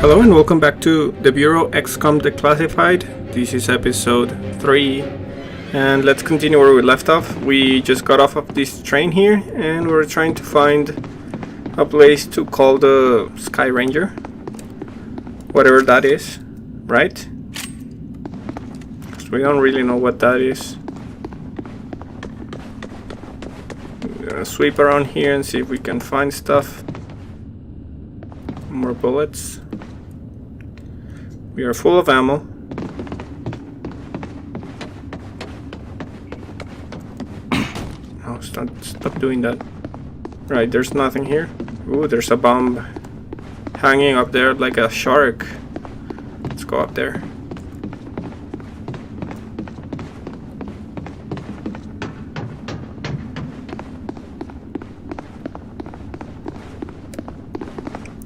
Hello and welcome back to the Bureau XCOM Declassified. This is episode 3 and let's continue where we left off. We just got off of this train here and we're trying to find a place to call the Sky Ranger. Whatever that is, right? 'Cause we don't really know what that is. We're gonna sweep around here and see if we can find stuff. More bullets. We are full of ammo. Oh, stop doing that. Right, there's nothing here. Ooh, there's a bomb hanging up there like a shark. Let's go up there.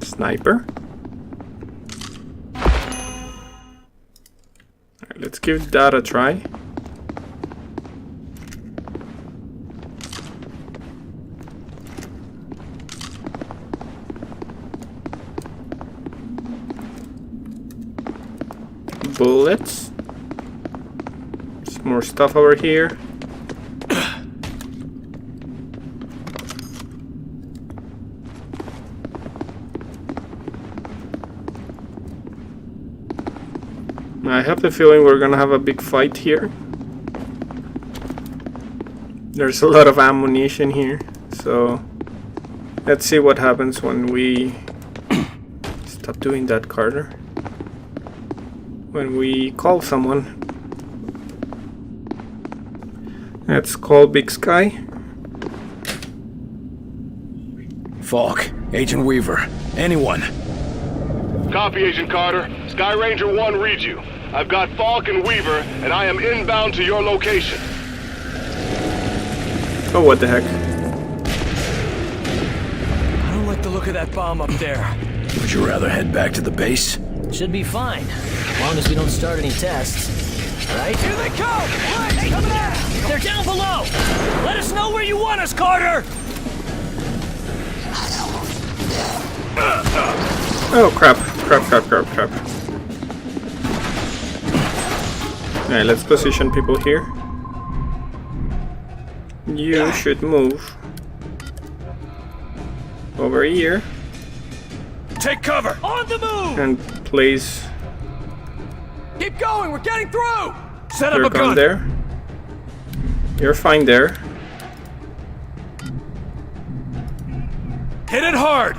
Sniper. Alright, let's give that a try. Bullets. Some more stuff over here. I have the feeling we're gonna have a big fight here. There's a lot of ammunition here, so let's see what happens when we stop doing that, Carter. When we call someone. Let's call Big Sky. Falk, Agent Weaver, anyone. Copy, Agent Carter. Sky Ranger 1 reads you. I've got Falk and Weaver, and I am inbound to your location. Oh, what the heck? I don't like the look of that bomb up there. Would you rather head back to the base? Should be fine, as long as we don't start any tests. Right? Here they come! Right, coming out! They're down below! Let us know where you want us, Carter! Oh, crap. Alright, let's position people here. You should move over here. Take cover! On the move! And place Keep going, we're getting through! Set your up a gun gun! there. You're fine there. Hit it hard!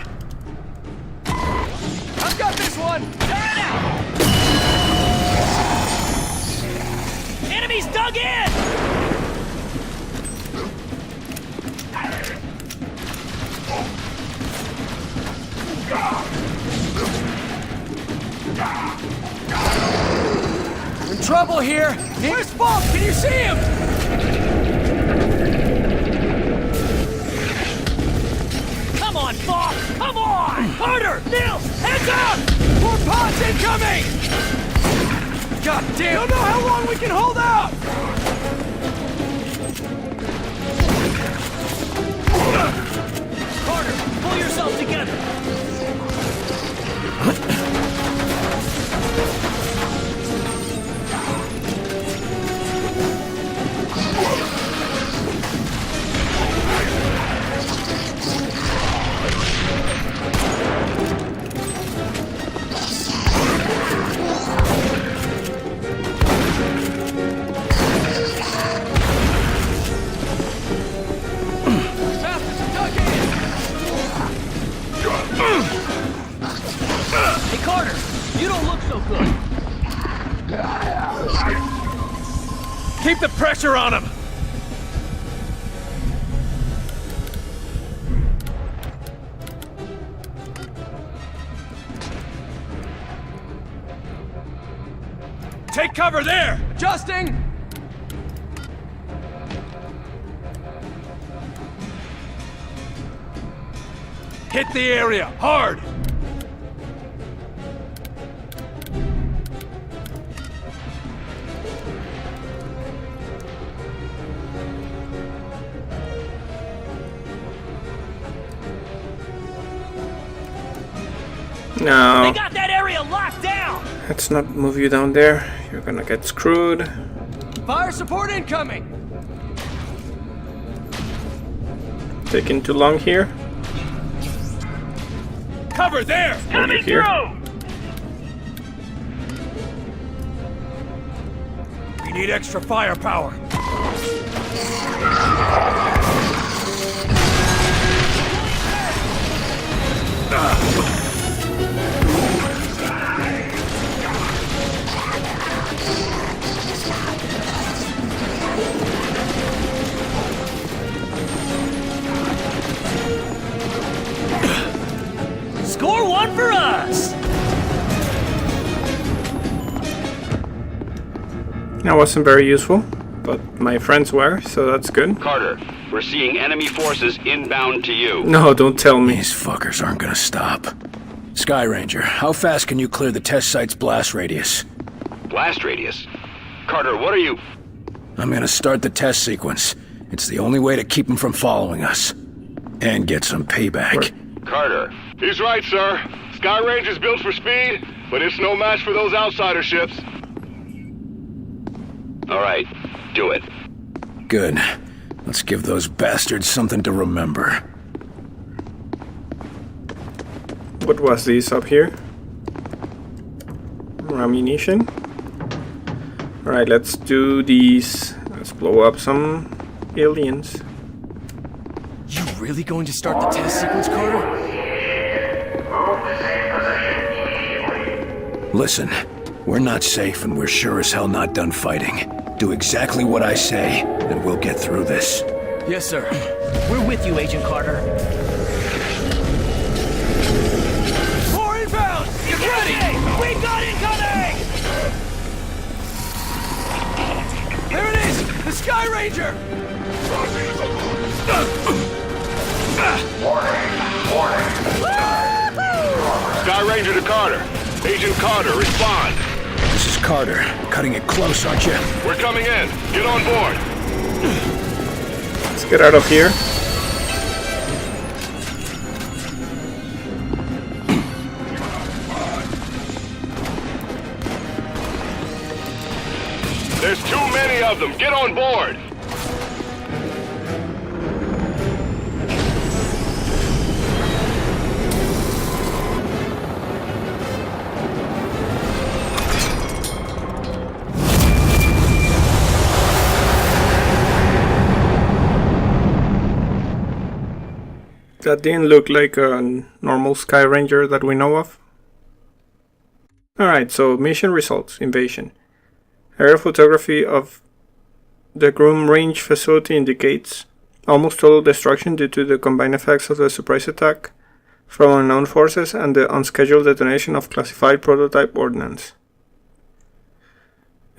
I've got this one! Enemies dug in! We're in trouble here! Where's Falk? Can you see him? Come on, Falk! Come on! Carter! Nils! Heads up! More pods incoming! God damn! Don't know how long we can hold out! Carter, pull yourself together! Hey, Carter! You don't look so good! Keep the pressure on him! Take cover there! Adjusting! Hit the area, hard! No. They got that area area locked down! Let's not move you down there. You're gonna get screwed. Fire support incoming! Taking too long here. Cover there! Over here. We need extra firepower. Score one for us! That wasn't very useful, but my friends were, so that's good. Carter, we're seeing enemy forces inbound to you. No, don't tell me. These fuckers aren't gonna stop. Sky Ranger, how fast can you clear the test site's blast radius? Blast radius? Carter, what are you... I'm gonna start the test sequence. It's the only way to keep them from following us. And get some payback. Carter. He's right, sir. Sky Ranger's built for speed, but it's no match for those outsider ships. All right, do it. Good. Let's give those bastards something to remember. What was this up here? More ammunition. Alright, let's do these. Let's blow up some aliens. You really going to start the test sequence, Carter? Listen, we're not safe and we're sure as hell not done fighting. Do exactly what I say, and we'll get through this. Yes, sir. We're with you, Agent Carter. More inbound! Get ready! We got incoming! There it is! The Sky Ranger! Sky Ranger to Carter. Agent Carter, respond. This is Carter. Cutting it close, aren't you? We're coming in. Get on board. Let's get out of here. There's too many of them. Get on board. That didn't look like a normal Sky Ranger that we know of. Alright, so mission results. Invasion. Aerial photography of the Groom Range facility indicates almost total destruction due to the combined effects of the surprise attack from unknown forces and the unscheduled detonation of classified prototype ordnance.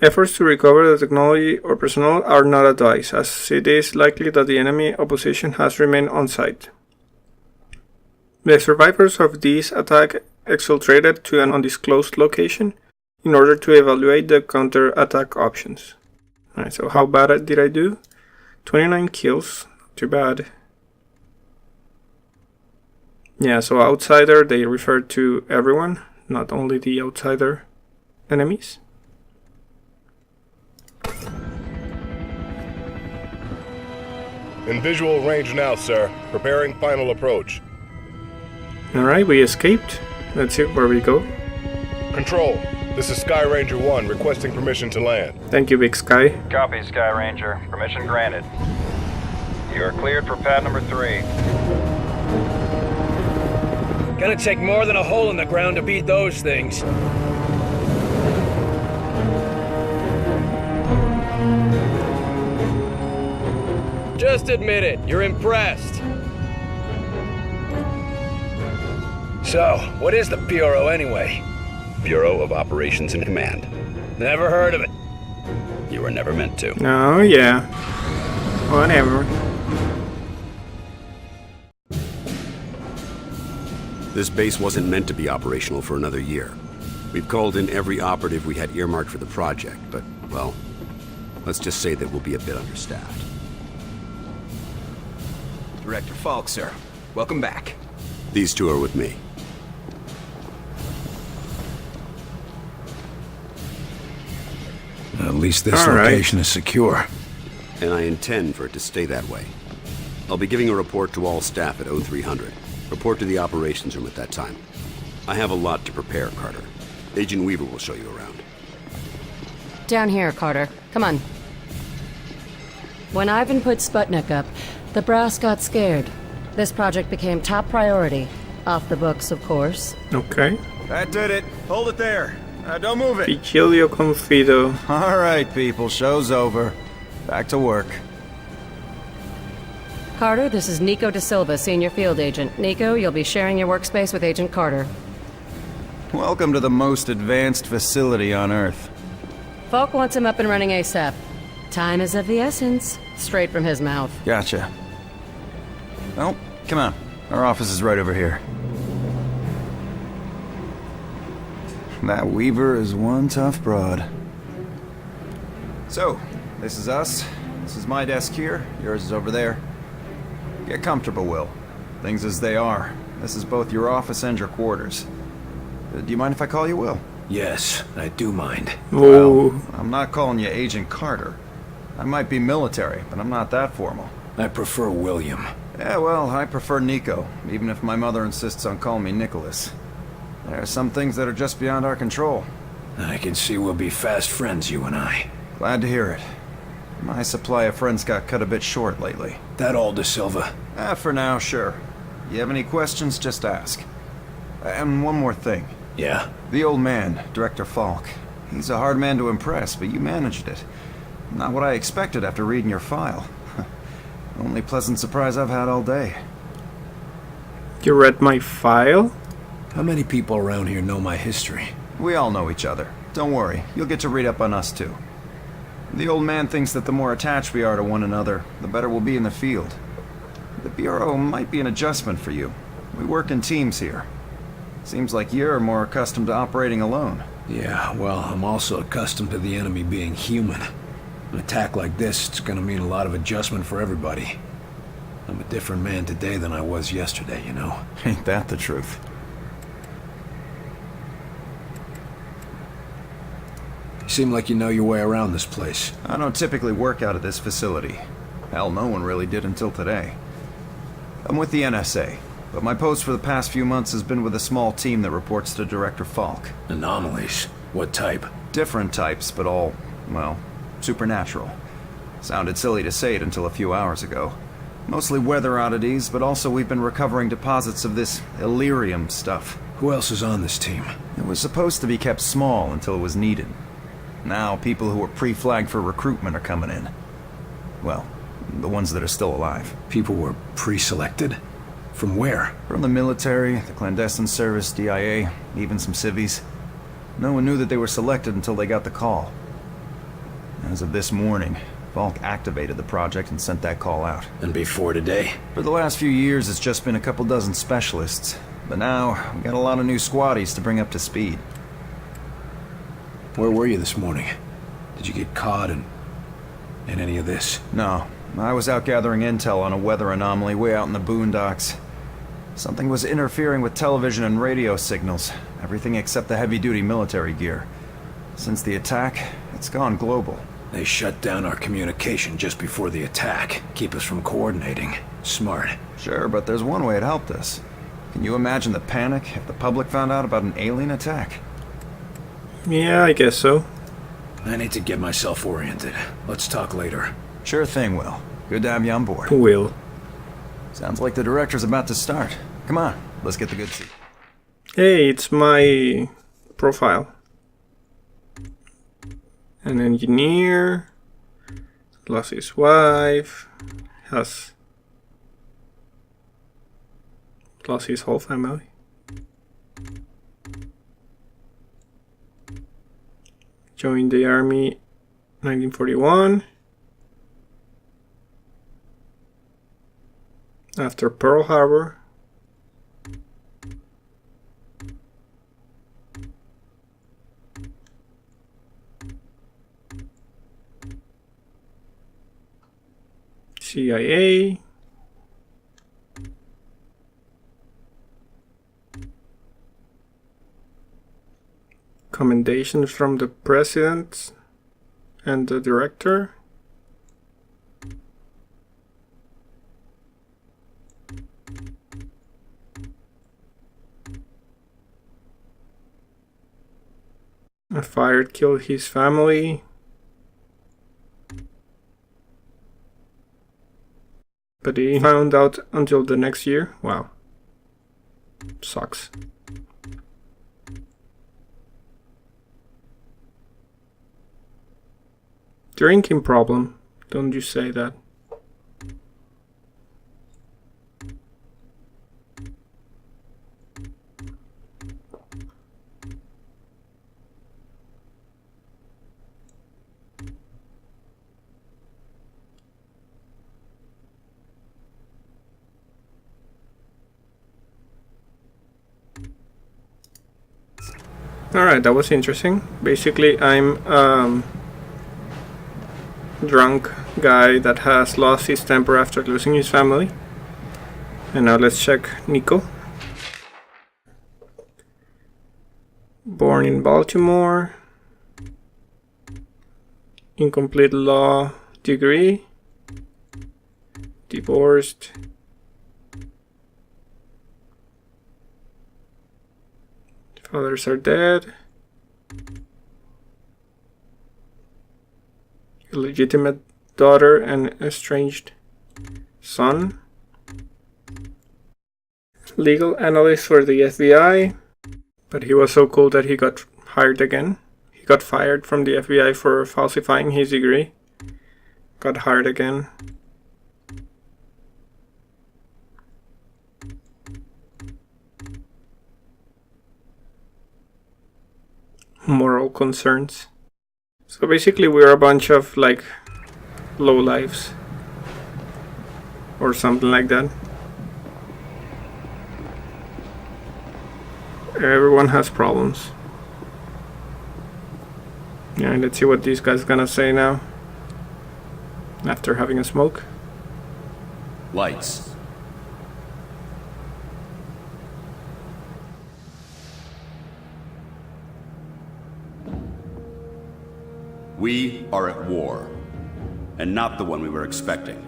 Efforts to recover the technology or personnel are not advised, as it is likely that the enemy opposition has remained on site. The survivors of this attack exfiltrated to an undisclosed location in order to evaluate the counter-attack options. Alright, so how bad did I do? 29 kills, not too bad. Yeah, so outsider, they refer to everyone, not only the outsider enemies. In visual range now, sir. Preparing final approach. Alright, we escaped. Let's see where we go. Control. This is Sky Ranger 1 requesting permission to land. Thank you, Big Sky. Copy, Sky Ranger. Permission granted. You are cleared for pad number 3. Gonna take more than a hole in the ground to beat those things. Just admit it, you're impressed. So, what is the Bureau anyway? Bureau of Operations and Command. Never heard of it. You were never meant to. Oh, yeah. Whatever. This base wasn't meant to be operational for another year. We've called in every operative we had earmarked for the project, but, well, let's just say that we'll be a bit understaffed. Director Falk, sir. Welcome back. These two are with me. At least this All right. location is secure. And I intend for it to stay that way. I'll be giving a report to all staff at 0300. Report to the operations room at that time. I have a lot to prepare, Carter. Agent Weaver will show you around. Down here, Carter. Come on. When Ivan put Sputnik up, the brass got scared. This project became top priority. Off the books, of course. Okay. That did it. Hold it there. Don't move it. Vigilio Confido. All right, people. Show's over. Back to work. Carter, this is Nico Da Silva, Senior Field Agent. Nico, you'll be sharing your workspace with Agent Carter. Welcome to the most advanced facility on Earth. Falk wants him up and running ASAP. Time is of the essence. Straight from his mouth. Gotcha. Well, come on. Our office is right over here. That Weaver is one tough broad. So, this is us. This is my desk here. Yours is over there. Get comfortable, Will. Things as they are. This is both your office and your quarters. Do you mind if I call you Will? Yes, I do mind. Oh, Well, I'm not calling you Agent Carter. I might be military, but I'm not that formal. I prefer William. Yeah, well, I prefer Nico, even if my mother insists on calling me Nicholas. There are some things that are just beyond our control. I can see we'll be fast friends, you and I. Glad to hear it. My supply of friends got cut a bit short lately. That all, Da Silva? For now, sure. You have any questions, just ask. And one more thing. Yeah? The old man, Director Falk. He's a hard man to impress, but you managed it. Not what I expected after reading your file. Only pleasant surprise I've had all day. you read my file? How many people around here know my history? We all know each other. Don't worry, you'll get to read up on us too. The old man thinks that the more attached we are to one another, the better we'll be in the field. The Bureau might be an adjustment for you. We work in teams here. Seems like you're more accustomed to operating alone. Yeah, well, I'm also accustomed to the enemy being human. An attack like this, it's gonna mean a lot of adjustment for everybody. I'm a different man today than I was yesterday, you know? Ain't that the truth? You seem like you know your way around this place. I don't typically work out of this facility. Hell, no one really did until today. I'm with the NSA, but my post for the past few months has been with a small team that reports to Director Falk. Anomalies? What type? Different types, but all, well, supernatural. Sounded silly to say it until a few hours ago. Mostly weather oddities, but also we've been recovering deposits of this Illyrium stuff. Who else is on this team? It was supposed to be kept small until it was needed. Now, people who were pre-flagged for recruitment are coming in. Well, the ones that are still alive. People were pre-selected? From where? From the military, the clandestine service, DIA, even some civvies. No one knew that they were selected until they got the call. As of this morning, Falk activated the project and sent that call out. And before today? For the last few years, it's just been a couple dozen specialists. But now, we got a lot of new squaddies to bring up to speed. Where were you this morning? Did you get caught in any of this? No, I was out gathering intel on a weather anomaly way out in the boondocks. Something was interfering with television and radio signals, everything except the heavy-duty military gear. Since the attack, it's gone global. They shut down our communication just before the attack. Keep us from coordinating. Smart. Sure, but there's one way it helped us. Can you imagine the panic if the public found out about an alien attack? Yeah, I guess so. I need to get myself oriented. Let's talk later. Sure thing, Will. Good to have you on board. Will. Sounds like the director's about to start. Come on, let's get the good seat. Hey, it's my profile. An engineer. Lost his wife. Has lost his whole family. Joined the army 1941. After Pearl Harbor. CIA. Commendations from the president And the director. A fire killed his family. But he found out until the next year. Wow. Sucks. Drinking problem. Don't you say that. Alright, that was interesting. Basically, I'm drunk guy that has lost his temper after losing his family. And now let's check Nico. Born in Baltimore. Incomplete law degree. Divorced. Fathers are dead. Illegitimate daughter and estranged son. Legal analyst for the FBI. But he was so cool that he got hired again. He got fired from the FBI for falsifying his degree. Got hired again. Moral concerns. So basically we're a bunch of like lowlifes or something like that. Everyone has problems. Yeah, let's see what these guys gonna say now after having a smoke. Lights. We are at war, and not the one we were expecting.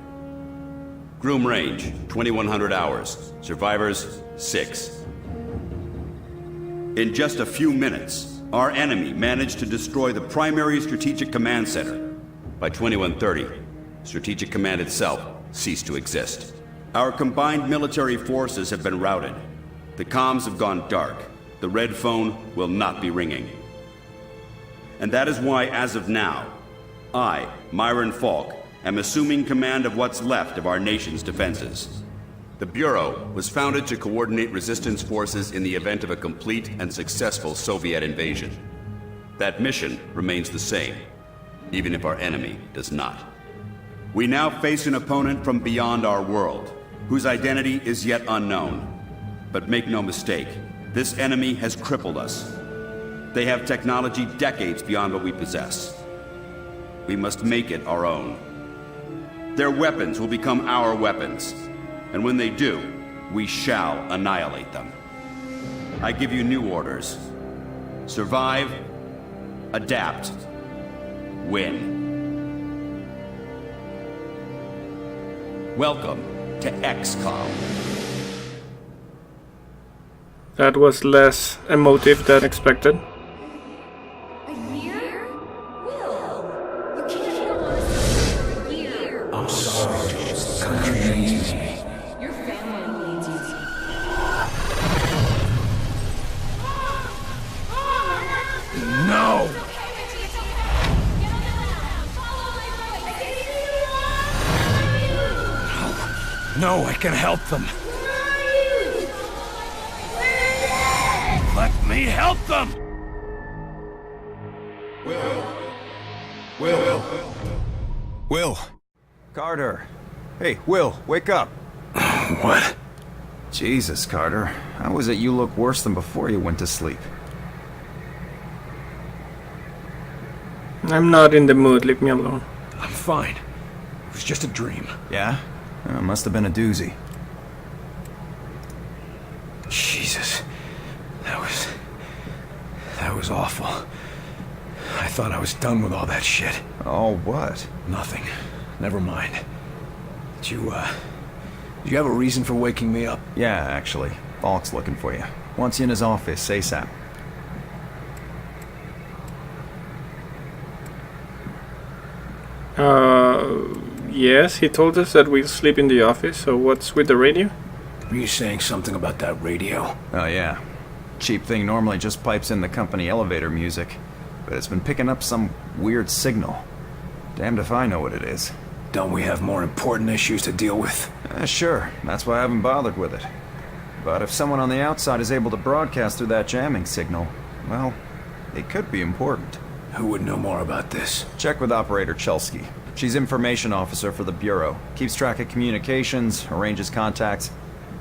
Groom range, 2100 hours. Survivors, 6. In just a few minutes, our enemy managed to destroy the primary Strategic Command Center. By 2130, Strategic Command itself ceased to exist. Our combined military forces have been routed. The comms have gone dark. The red phone will not be ringing. And that is why, as of now, I, Myron Falk, am assuming command of what's left of our nation's defenses. The Bureau was founded to coordinate resistance forces in the event of a complete and successful Soviet invasion. That mission remains the same, even if our enemy does not. We now face an opponent from beyond our world, whose identity is yet unknown. But make no mistake, this enemy has crippled us. They have technology decades beyond what we possess. We must make it our own. Their weapons will become our weapons, and when they do, we shall annihilate them. I give you new orders. Survive, adapt, win. Welcome to XCOM. That was less emotive than expected. I'm sorry, the country needs me. Your family needs you. No! No, I can help them. Let me help them! Will! Carter! Hey, Will, wake up! What? Jesus, Carter. How is it you look worse than before you went to sleep? I'm not in the mood, leave me alone. I'm fine. It was just a dream. Yeah? Must have been a doozy. Jesus. That was awful. I thought I was done with all that shit. Oh, what? Nothing. Never mind. Did you have a reason for waking me up? Yeah, actually. Falk's looking for you. Wants you in his office, ASAP. Yes, he told us that we'll sleep in the office, so what's with the radio? Were you saying something about that radio? Oh, yeah. Cheap thing normally just pipes in the company elevator music, but it's been picking up some weird signal. Damned if I know what it is. Don't we have more important issues to deal with? Sure, that's why I haven't bothered with it. But if someone on the outside is able to broadcast through that jamming signal, well, it could be important. Who would know more about this? Check with Operator Chelsky. She's information officer for the Bureau. Keeps track of communications, arranges contacts,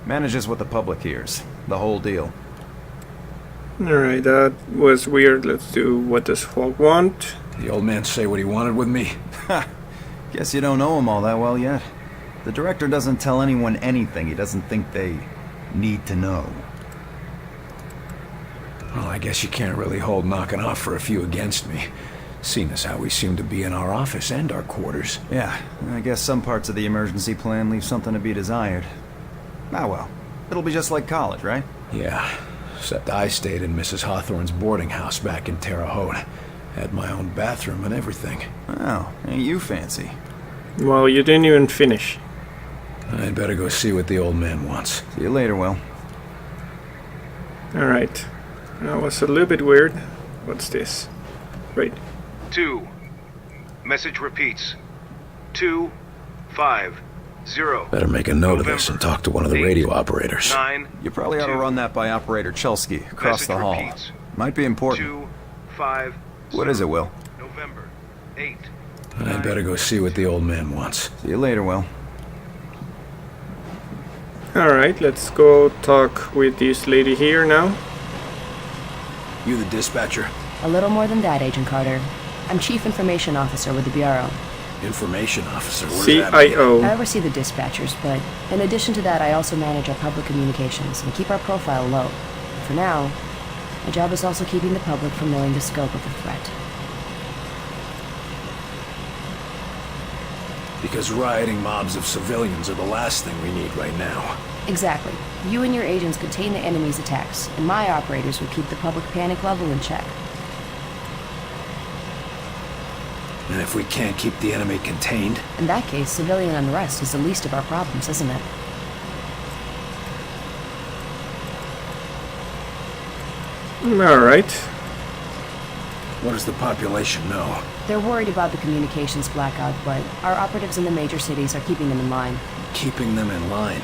manages what the public hears. The whole deal. Alright, that was weird. Let's do what does Falk want? The old man say what he wanted with me? Ha! Guess you don't know him all that well yet. The director doesn't tell anyone anything he doesn't think they need to know. Well, I guess you can't really hold knocking off for a few against me, seeing as how we seem to be in our office and our quarters. Yeah, I guess some parts of the emergency plan leave something to be desired. Ah well, it'll be just like college, right? Yeah, except I stayed in Mrs. Hawthorne's boarding house back in Terre Haute. Had my own bathroom and everything. Well, ain't you fancy? Well, you didn't even finish. I'd better go see what the old man wants. See you later, Will. Alright. That was a little bit weird. What's this? Right. 2. Message repeats. 2, 5, 0. Better make a note of this and talk to one of the radio operators. 9. You probably ought to run that by Operator Chelsky across the hall. Repeats. Might be important. 2, 5. What is it, Will? November 8. I'd better go see what the old man wants. See you later, Will. Alright, let's go talk with this lady here now. You the dispatcher? A little more than that, Agent Carter. I'm Chief Information Officer with the Bureau. Information officer? What does that mean? CIO. I oversee the dispatchers, but in addition to that, I also manage our public communications and keep our profile low. For now, my job is also keeping the public from knowing the scope of the threat. Because rioting mobs of civilians are the last thing we need right now. Exactly. You and your agents contain the enemy's attacks, and my operators will keep the public panic level in check. And if we can't keep the enemy contained? In that case, civilian unrest is the least of our problems, isn't it? Alright. What does the population know? They're worried about the communications blackout, but our operatives in the major cities are keeping them in line. Keeping them in line?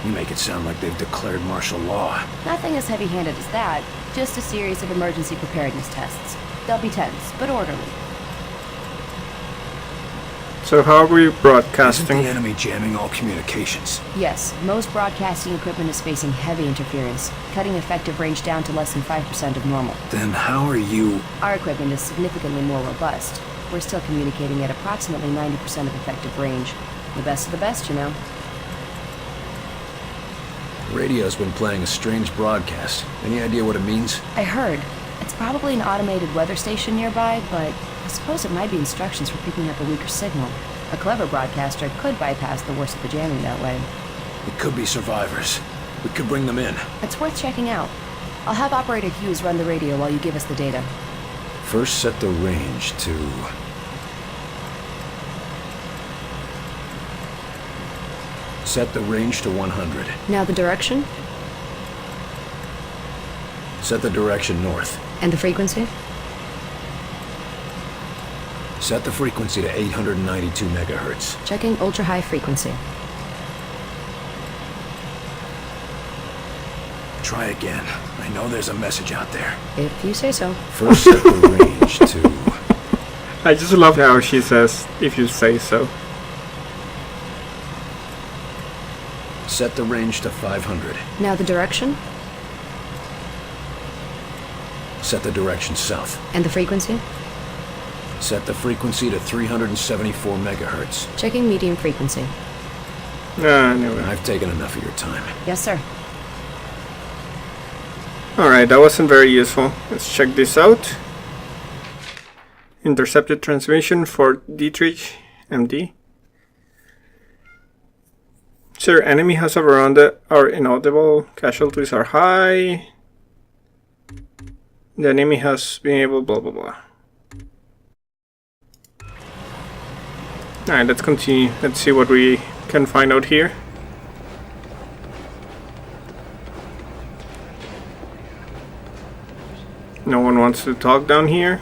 You make it sound like they've declared martial law. Nothing as heavy-handed as that, just a series of emergency preparedness tests. They'll be tense, but orderly. So how are we Isn't broadcasting? the enemy jamming all communications? Yes, most broadcasting equipment is facing heavy interference, cutting effective range down to less than 5% of normal. Then how are you... Our equipment is significantly more robust. We're still communicating at approximately 90% of effective range. The best of the best, you know. The radio's been playing a strange broadcast. Any idea what it means? I heard. It's probably an automated weather station nearby, but I suppose it might be instructions for picking up a weaker signal. A clever broadcaster could bypass the worst of the jamming that way. It could be survivors. We could bring them in. It's worth checking out. I'll have Operator Hughes run the radio while you give us the data. First set the range to... Set the range to 100. Now the direction? Set the direction north. And the frequency? Set the frequency to 892 megahertz. Checking ultra-high frequency. Try again. I know there's a message out there. If you say so. First set the range to... I just love how she says, if you say so. Set the range to 500. Now the direction? Set the direction south. And the frequency? Set the frequency to 374 megahertz. Checking medium frequency. Anyway. I've taken enough of your time. Yes, sir. Alright, that wasn't very useful. Let's check this out. Intercepted transmission for Dietrich, MD. Sir, enemy has overrun are inaudible. Casualties are high. The enemy has been able blah blah blah. Alright, let's continue. Let's see what we can find out here. No one wants to talk down here.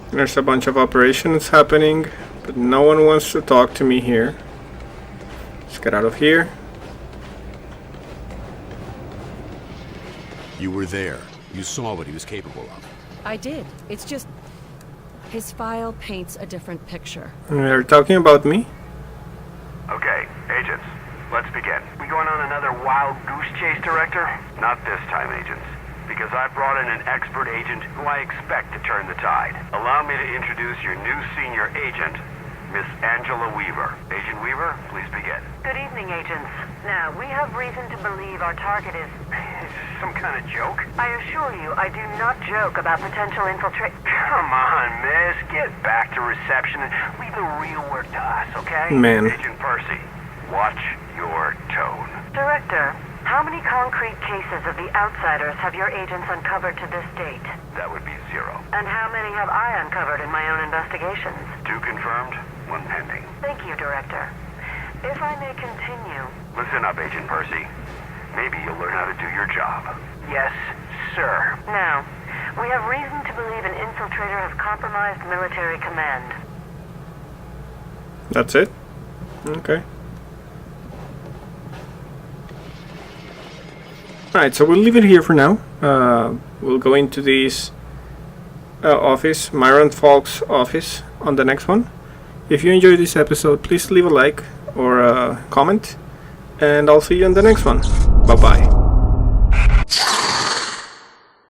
There's a bunch of operations happening, but no one wants to talk to me here. Let's get out of here. You were there. You saw what he was capable of. I did. It's just... his file paints a different picture. They're talking about me? Okay, agents, let's begin. We going on another wild goose chase, Director? Not this time, agents. Because I brought in an expert agent who I expect to turn the tide. Allow me to introduce your new senior agent, Miss Angela Weaver. Agent Weaver, please begin. Good evening, agents. Now, we have reason to believe our target is... Is this some kind of joke? I assure you, I do not joke about potential infiltration. Come on, miss. Get back to reception and leave the real work to us, okay? Man. Agent Percy, watch your tone. Director, how many concrete cases of the outsiders have your agents uncovered to this date? That would be 0. And how many have I uncovered in my own investigations? 2 confirmed, 1 pending. Thank you, Director. If I may continue... Listen up, Agent Percy. Maybe you'll learn how to do your job. Yes, sir. Now, we have reason to believe an infiltrator has compromised military command. That's it? Okay. Alright, so we'll leave it here for now. We'll go into this office, Myron Falk's office, on the next one. If you enjoyed this episode, please leave a like or a comment, and I'll see you in the next one. Bye bye.